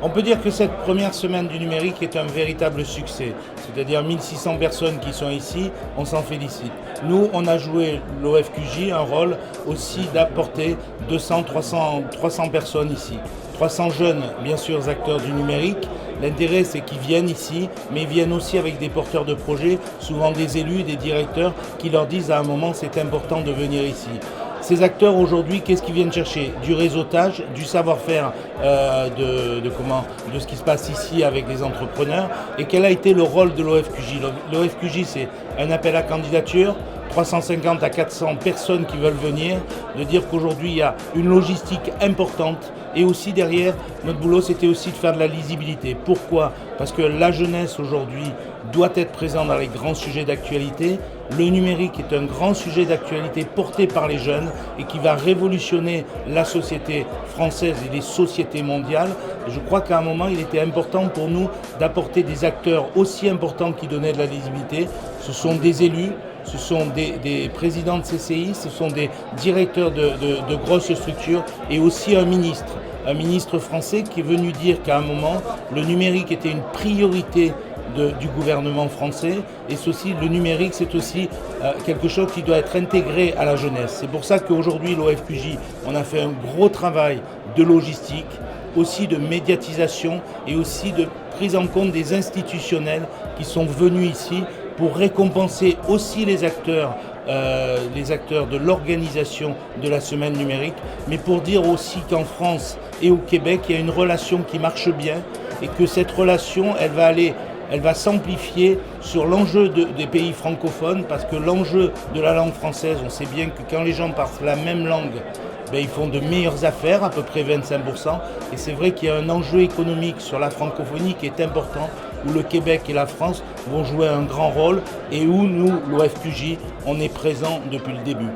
On peut dire que cette première semaine du numérique est un véritable succès. C'est-à-dire 1600 personnes qui sont ici, on s'en félicite. Nous, on a joué l'OFQJ un rôle aussi d'apporter 200, 300 personnes ici. 300 jeunes, bien sûr, acteurs du numérique. L'intérêt, c'est qu'ils viennent ici, mais ils viennent aussi avec des porteurs de projets, souvent des élus, des directeurs, qui leur disent à un moment, c'est important de venir ici. Ces acteurs aujourd'hui, qu'est-ce qu'ils viennent chercher? Du réseautage, du savoir-faire de ce qui se passe ici avec les entrepreneurs. Et quel a été le rôle de l'OFQJ? L'OFQJ, c'est un appel à candidature, 350 à 400 personnes qui veulent venir, de dire qu'aujourd'hui il y a une logistique importante et aussi derrière, notre boulot c'était aussi de faire de la lisibilité. Pourquoi? Parce que la jeunesse aujourd'hui doit être présente dans les grands sujets d'actualité. Le numérique est un grand sujet d'actualité porté par les jeunes et qui va révolutionner la société française et les sociétés mondiales. Et je crois qu'à un moment, il était important pour nous d'apporter des acteurs aussi importants qui donnaient de la lisibilité. Ce sont des élus, ce sont des présidents de CCI, ce sont des directeurs de grosses structures et aussi un ministre français qui est venu dire qu'à un moment, le numérique était une priorité du gouvernement français et ceci, le numérique, c'est aussi quelque chose qui doit être intégré à la jeunesse. C'est pour ça qu'aujourd'hui, l'OFQJ, on a fait un gros travail de logistique, aussi de médiatisation et aussi de prise en compte des institutionnels qui sont venus ici pour récompenser aussi les acteurs de l'organisation de la semaine numérique, mais pour dire aussi qu'en France et au Québec, il y a une relation qui marche bien et que cette relation, elle va s'amplifier sur l'enjeu des pays francophones parce que l'enjeu de la langue française, on sait bien que quand les gens parlent la même langue, ils font de meilleures affaires, à peu près 25%. Et c'est vrai qu'il y a un enjeu économique sur la francophonie qui est important, où le Québec et la France vont jouer un grand rôle et où nous, l'OFQJ, on est présent depuis le début.